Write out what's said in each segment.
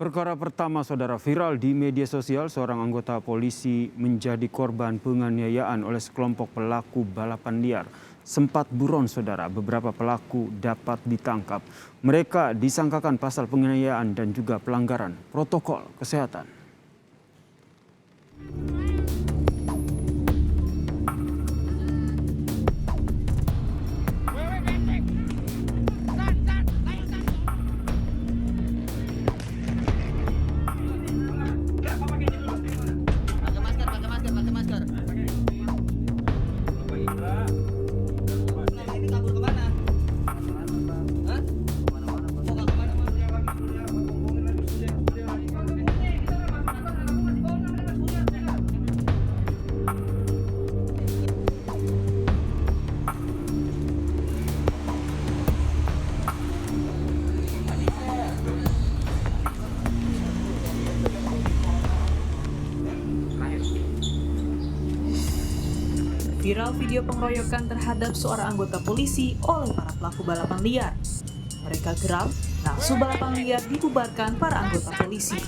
Perkara pertama saudara viral di media sosial, seorang anggota polisi menjadi korban penganiayaan oleh sekelompok pelaku balapan liar. Sempat buron saudara, beberapa pelaku dapat ditangkap. Mereka disangkakan pasal penganiayaan dan juga pelanggaran protokol kesehatan. Pakai masker. Ini kabur kemana? Hah? Mau kemana? Viral video pengeroyokan terhadap seorang anggota polisi oleh para pelaku balapan liar. Mereka geram, nafsu balapan liar dibubarkan para anggota polisi.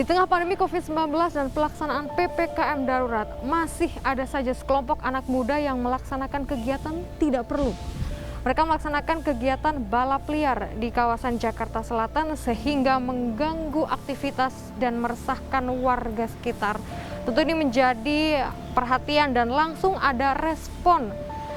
Di tengah pandemi COVID-19 dan pelaksanaan PPKM darurat, masih ada saja sekelompok anak muda yang melaksanakan kegiatan tidak perlu. Mereka melaksanakan kegiatan balap liar di kawasan Jakarta Selatan sehingga mengganggu aktivitas dan meresahkan warga sekitar. Tentu ini menjadi perhatian dan langsung ada respon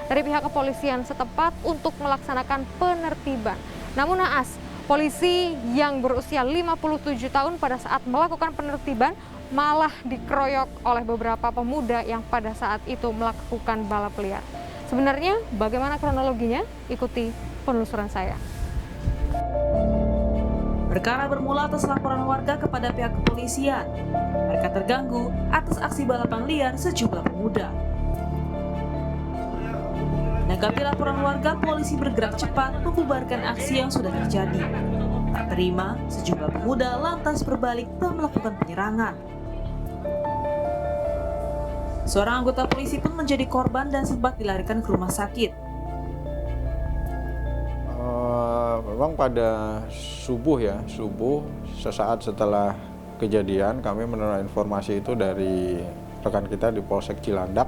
dari pihak kepolisian setempat untuk melaksanakan penertiban. Namun naas, polisi yang berusia 57 tahun pada saat melakukan penertiban malah dikeroyok oleh beberapa pemuda yang pada saat itu melakukan balap liar. Sebenarnya bagaimana kronologinya? Ikuti penelusuran saya. Perkara bermula atas laporan warga kepada pihak kepolisian. Mereka terganggu atas aksi balapan liar sejumlah pemuda. Menanggapi laporan warga, polisi bergerak cepat membubarkan aksi yang sudah terjadi. Tak terima, sejumlah pemuda lantas berbalik dan melakukan penyerangan. Seorang anggota polisi pun menjadi korban dan sempat dilarikan ke rumah sakit. Memang pada subuh sesaat setelah kejadian kami menerima informasi itu dari rekan kita di Polsek Cilandak,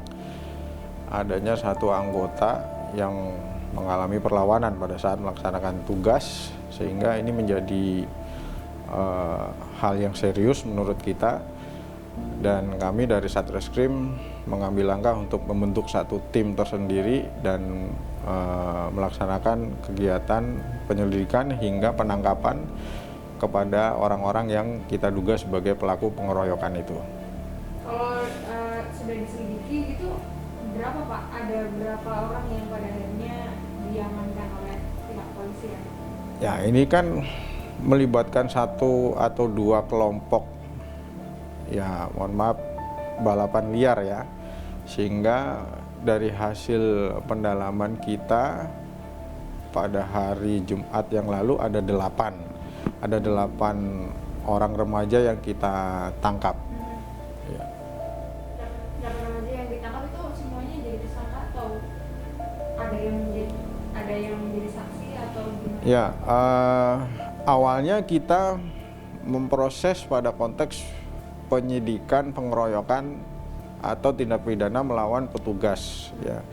adanya satu anggota yang mengalami perlawanan pada saat melaksanakan tugas, sehingga ini menjadi hal yang serius menurut kita, dan kami dari Satreskrim mengambil langkah untuk membentuk satu tim tersendiri dan melaksanakan kegiatan penyelidikan hingga penangkapan kepada orang-orang yang kita duga sebagai pelaku pengeroyokan itu. Kalau sudah diselidiki itu berapa Pak? Ada berapa orang yang pada akhirnya diamankan oleh pihak kepolisian? Ya, ini kan melibatkan satu atau dua kelompok, ya mohon maaf, balapan liar ya, sehingga dari hasil pendalaman kita pada hari Jumat yang lalu ada 8 orang remaja yang kita tangkap. Ya. 8 remaja yang ditangkap itu semuanya jadi tersangka atau ada yang menjadi saksi atau gimana? Ya, awalnya kita memproses pada konteks penyidikan pengeroyokan atau tindak pidana melawan petugas. Ya.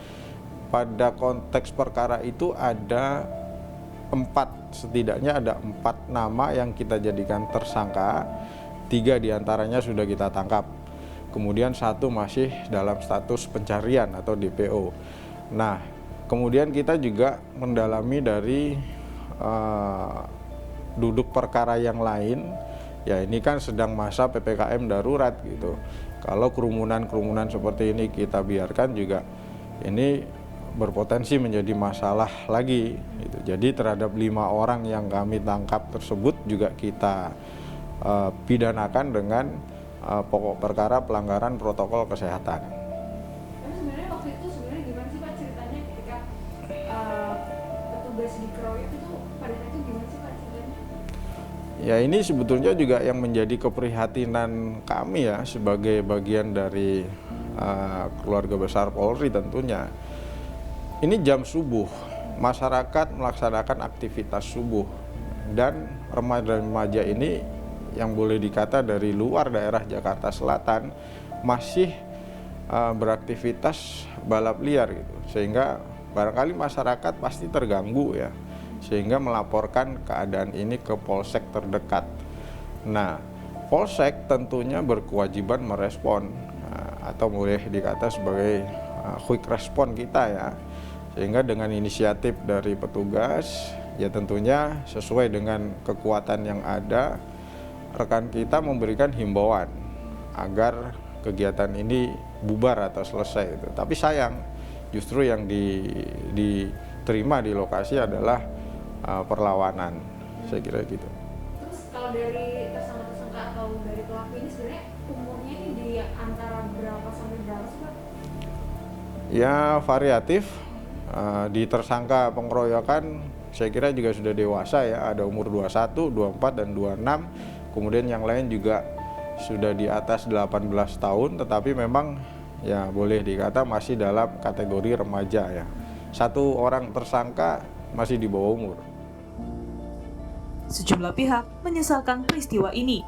Pada konteks perkara itu ada setidaknya ada 4 nama yang kita jadikan tersangka, 3 diantaranya sudah kita tangkap. Kemudian 1 masih dalam status pencarian atau DPO. Nah, kemudian kita juga mendalami dari duduk perkara yang lain. Ya, ini kan sedang masa PPKM darurat gitu. Kalau kerumunan seperti ini kita biarkan juga ini berpotensi menjadi masalah lagi gitu. Jadi terhadap 5 orang yang kami tangkap tersebut juga kita pidanakan dengan pokok perkara pelanggaran protokol kesehatan. Tapi sebenarnya waktu itu gimana sih Pak ceritanya ketika petugas dikeroyok itu pada saat itu gimana sih Pak ceritanya? Ya, ini sebetulnya juga yang menjadi keprihatinan kami ya sebagai bagian dari keluarga besar Polri tentunya. Ini jam subuh masyarakat melaksanakan aktivitas subuh dan remaja-remaja ini yang boleh dikata dari luar daerah Jakarta Selatan masih beraktivitas balap liar gitu, sehingga barangkali masyarakat pasti terganggu ya, sehingga melaporkan keadaan ini ke polsek terdekat. Nah, polsek tentunya berkewajiban merespon atau boleh dikata sebagai quick respon kita ya, sehingga dengan inisiatif dari petugas ya tentunya sesuai dengan kekuatan yang ada, rekan kita memberikan himbauan agar kegiatan ini bubar atau selesai itu. Tapi sayang, justru yang diterima di lokasi adalah perlawanan, saya kira gitu. Terus kalau dari tersangka atau dari pelaku ini sebenarnya umurnya ini di antara berapa sampai berapa sih, Pak? Ya variatif. Di tersangka pengeroyokan saya kira juga sudah dewasa ya, ada umur 21, 24 dan 26. Kemudian yang lain juga sudah di atas 18 tahun, tetapi memang ya boleh dikata masih dalam kategori remaja ya. Satu orang tersangka masih di bawah umur. Sejumlah pihak menyesalkan peristiwa ini.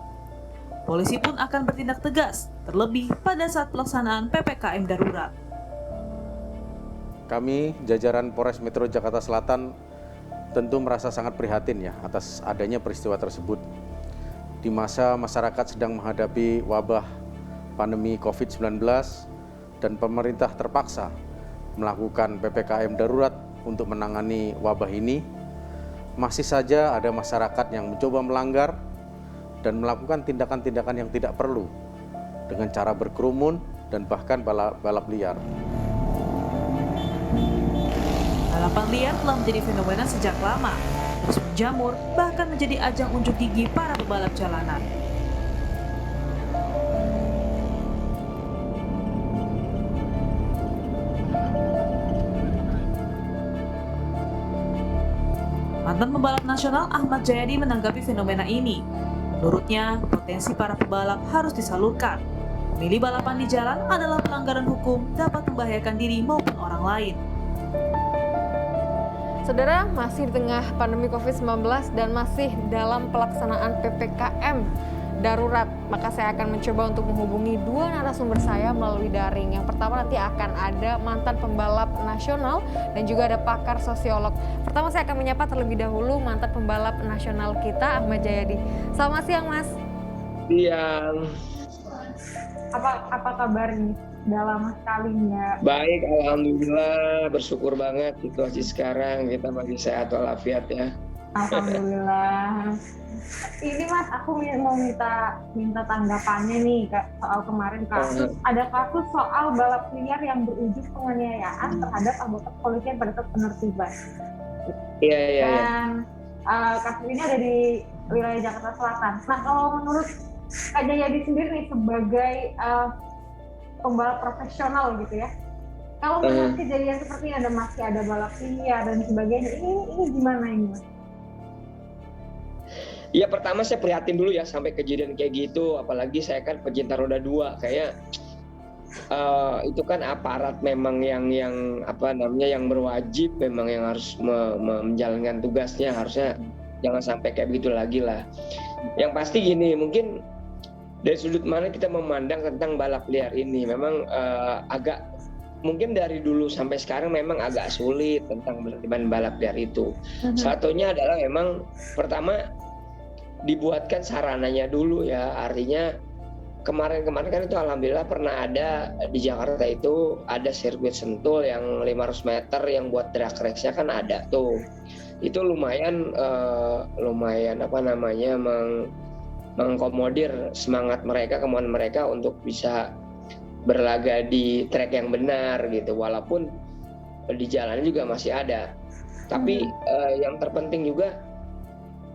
Polisi pun akan bertindak tegas, terlebih pada saat pelaksanaan PPKM darurat. Kami, jajaran Polres Metro Jakarta Selatan, tentu merasa sangat prihatin ya atas adanya peristiwa tersebut. Di masa masyarakat sedang menghadapi wabah pandemi COVID-19 dan pemerintah terpaksa melakukan PPKM darurat untuk menangani wabah ini, masih saja ada masyarakat yang mencoba melanggar dan melakukan tindakan-tindakan yang tidak perlu dengan cara berkerumun dan bahkan balap liar. Balapan liar telah menjadi fenomena sejak lama, terus menjamur bahkan menjadi ajang unjuk gigi para pebalap jalanan. Mantan pembalap nasional Ahmad Jayadi menanggapi fenomena ini. Menurutnya, potensi para pebalap harus disalurkan. Memilih balapan di jalan adalah pelanggaran hukum, dapat membahayakan diri maupun orang lain. Saudara, masih di tengah pandemi COVID-19 dan masih dalam pelaksanaan PPKM darurat, maka saya akan mencoba untuk menghubungi dua narasumber saya melalui daring. Yang pertama nanti akan ada mantan pembalap nasional dan juga ada pakar sosiolog. Pertama saya akan menyapa terlebih dahulu mantan pembalap nasional kita, Ahmad Jayadi. Selamat siang, Mas. Siang. Apa kabar nih? Udah lama sekali ya. Baik, alhamdulillah, bersyukur banget situasi sekarang kita masih sehat walafiat ya. Alhamdulillah. Ini Mas, aku mau minta tanggapannya nih soal kemarin kasus. Ada kasus soal balap liar yang berujung penganiayaan terhadap anggota kepolisian pada saat penertiban. Iya. Dan kasus ini ada di wilayah Jakarta Selatan. Nah, kalau menurut Kak Jayadi sendiri nih sebagai pembalap profesional gitu ya, kalau melihat kejadian seperti ini masih ada balap liar dan sebagainya, ini gimana ini, Mas? Ya pertama saya prihatin dulu ya sampai kejadian kayak gitu, apalagi saya kan pecinta roda 2, kayak itu kan aparat memang yang berwajib, memang yang harus menjalankan tugasnya, harusnya jangan sampai kayak begitu lagi lah. Yang pasti gini, mungkin dari sudut mana kita memandang tentang balap liar ini, memang agak mungkin dari dulu sampai sekarang memang agak sulit tentang penertiban balap liar itu. Satunya adalah memang pertama dibuatkan sarananya dulu ya, artinya kemarin kan itu alhamdulillah pernah ada di Jakarta itu ada sirkuit Sentul yang 500 meter yang buat drag race-nya kan ada tuh. Itu lumayan mengkomodir semangat mereka, kemauan mereka untuk bisa berlaga di trek yang benar gitu, walaupun di jalan juga masih ada. Tapi yang terpenting juga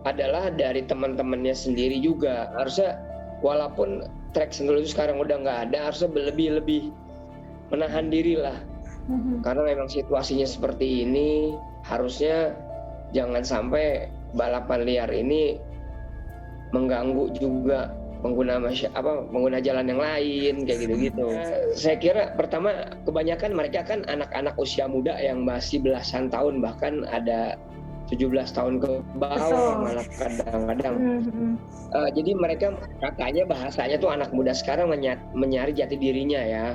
adalah dari teman-temannya sendiri juga, harusnya walaupun trek Sentul itu sekarang udah nggak ada, harusnya lebih menahan diri lah. Karena memang situasinya seperti ini, harusnya jangan sampai balapan liar ini mengganggu juga pengguna jalan yang lain kayak gitu-gitu. Saya kira pertama kebanyakan mereka kan anak-anak usia muda yang masih belasan tahun, bahkan ada 17 tahun ke bawah malah kadang-kadang. Jadi mereka katanya bahasanya tuh anak muda sekarang mencari jati dirinya ya.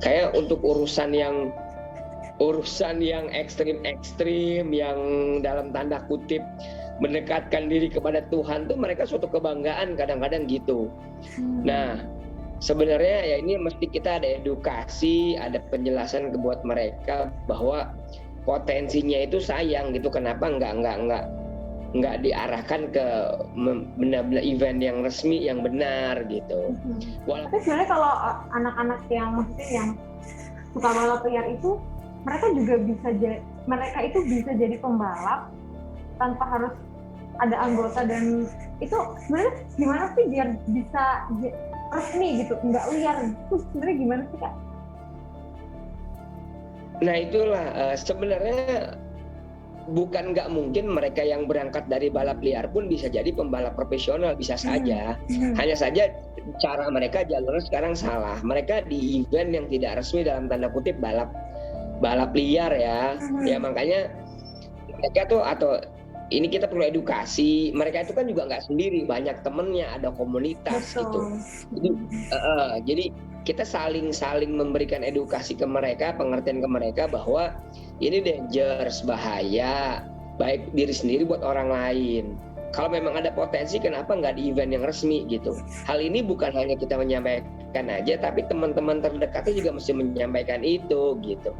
Kayak untuk urusan yang ekstrim-ekstrim yang dalam tanda kutip mendekatkan diri kepada Tuhan tuh mereka suatu kebanggaan kadang-kadang gitu. Nah, sebenarnya ya ini mesti kita ada edukasi, ada penjelasan buat mereka bahwa potensinya itu sayang gitu. Kenapa nggak diarahkan ke benar-benar event yang resmi yang benar gitu. Tapi sebenarnya kalau anak-anak yang maksudnya yang suka balap liar itu mereka itu bisa jadi pembalap tanpa harus ada anggota, dan itu sebenarnya gimana sih biar bisa resmi gitu, nggak liar, itu sebenarnya gimana sih Kak? Nah itulah sebenarnya bukan nggak mungkin mereka yang berangkat dari balap liar pun bisa jadi pembalap profesional, bisa saja. Hanya saja cara mereka jalurnya sekarang salah. Mereka di event yang tidak resmi dalam tanda kutip balap liar ya. Ya makanya mereka tuh, atau ini kita perlu edukasi. Mereka itu kan juga nggak sendiri, banyak temennya, ada komunitas. Betul. Gitu. Jadi kita saling memberikan edukasi ke mereka, pengertian ke mereka bahwa ini dangerous, bahaya, baik diri sendiri buat orang lain. Kalau memang ada potensi, kenapa nggak di event yang resmi gitu. Hal ini bukan hanya kita menyampaikan aja, tapi teman-teman terdekatnya juga mesti menyampaikan itu gitu.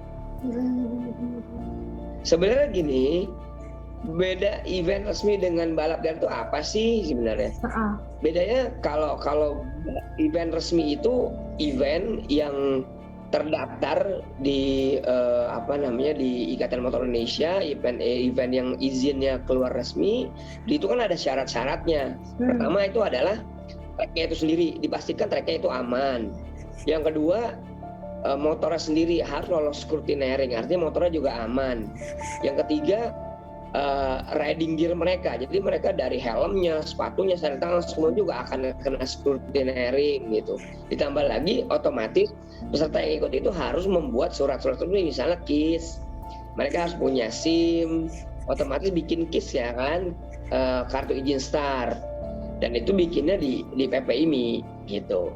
Sebenarnya gini, beda event resmi dengan balap liar itu apa sih sebenarnya? Bedanya kalau event resmi itu event yang terdaftar di di Ikatan Motor Indonesia, event yang izinnya keluar resmi, itu kan ada syarat-syaratnya. Pertama itu adalah treknya itu sendiri, dipastikan treknya itu aman. Yang kedua, motornya sendiri harus lolos scrutineering, artinya motornya juga aman. Yang ketiga, riding gear mereka, jadi mereka dari helmnya, sepatunya, sarung tangan semua juga akan kena scrutineering gitu. Ditambah lagi otomatis peserta yang ikut itu harus membuat surat-surat resmi, misalnya KIS, mereka harus punya SIM, otomatis bikin KIS ya kan, kartu izin start, dan itu bikinnya di PPIMI gitu,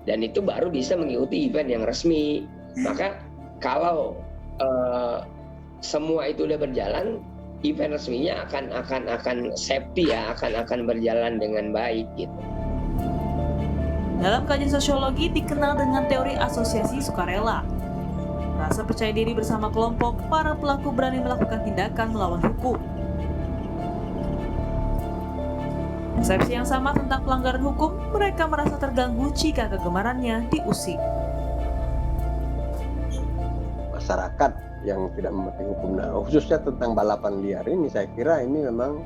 dan itu baru bisa mengikuti event yang resmi. Maka kalau semua itu udah berjalan, event resminya akan safety ya, akan berjalan dengan baik gitu. Dalam kajian sosiologi dikenal dengan teori asosiasi sukarela. Rasa percaya diri bersama kelompok, para pelaku berani melakukan tindakan melawan hukum. Persepsi yang sama tentang pelanggaran hukum, mereka merasa terganggu jika kegemarannya diusik. Masyarakat yang tidak mematuhi hukum, nah khususnya tentang balapan liar ini, saya kira ini memang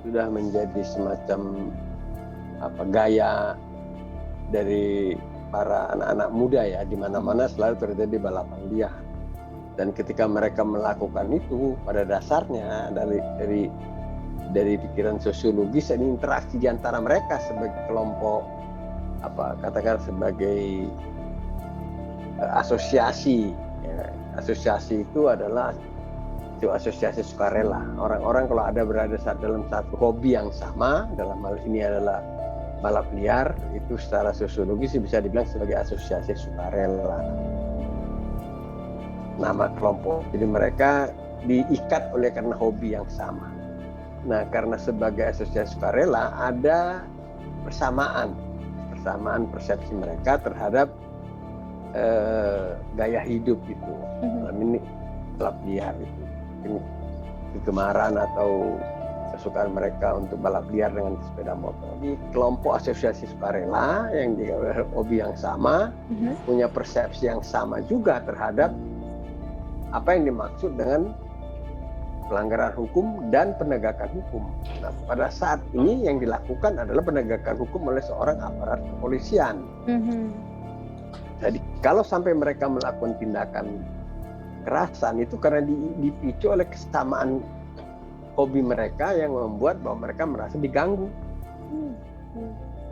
sudah menjadi semacam gaya dari para anak-anak muda ya, di mana-mana selalu terjadi balapan liar. Dan ketika mereka melakukan itu, pada dasarnya dari pikiran sosiologis, ini interaksi di antara mereka sebagai kelompok, katakan sebagai asosiasi. Ya, asosiasi itu adalah asosiasi sukarela. Orang-orang kalau berada dalam satu hobi yang sama, dalam hal ini adalah balap liar, itu secara sosiologis bisa dibilang sebagai asosiasi sukarela. Nama kelompok. Jadi mereka diikat karena hobi yang sama. Nah, karena sebagai asosiasi sukarela ada persamaan persepsi mereka terhadap gaya hidup itu. Ini balap liar itu. Ini kegemaran atau kesukaan mereka untuk balap liar dengan sepeda motor. Di kelompok asosiasi sukarela yang juga hobi yang sama, punya persepsi yang sama juga terhadap apa yang dimaksud dengan pelanggaran hukum dan penegakan hukum. Nah, pada saat ini yang dilakukan adalah penegakan hukum oleh seorang aparat kepolisian. Jadi kalau sampai mereka melakukan tindakan kekerasan itu karena dipicu oleh kesamaan hobi mereka yang membuat bahwa mereka merasa diganggu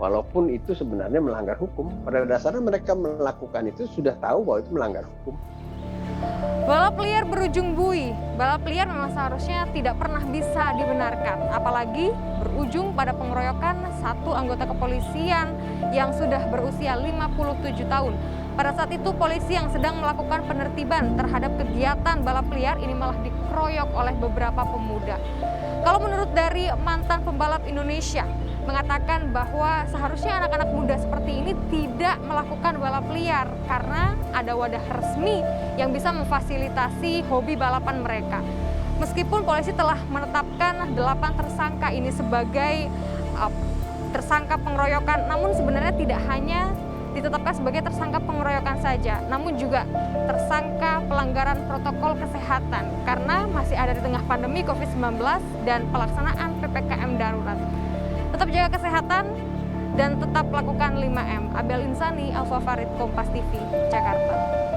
Walaupun itu sebenarnya melanggar hukum, pada dasarnya mereka melakukan itu sudah tahu bahwa itu melanggar hukum. Balap liar berujung bui. Balap liar memang seharusnya tidak pernah bisa dibenarkan, apalagi berujung pada pengeroyokan satu anggota kepolisian yang sudah berusia 57 tahun. Pada saat itu polisi yang sedang melakukan penertiban terhadap kegiatan balap liar ini malah dikeroyok oleh beberapa pemuda. Kalau menurut dari mantan pembalap Indonesia, mengatakan bahwa seharusnya anak-anak muda seperti ini tidak melakukan balap liar karena ada wadah resmi yang bisa memfasilitasi hobi balapan mereka. Meskipun polisi telah menetapkan 8 tersangka ini sebagai tersangka pengeroyokan, namun sebenarnya tidak hanya ditetapkan sebagai tersangka pengeroyokan saja, namun juga tersangka pelanggaran protokol kesehatan karena masih ada di tengah pandemi COVID-19 dan pelaksanaan PPKM darurat. Tetap jaga kesehatan dan tetap lakukan 5M. Abel Insani, Alfa Farid, Kompas TV, Jakarta.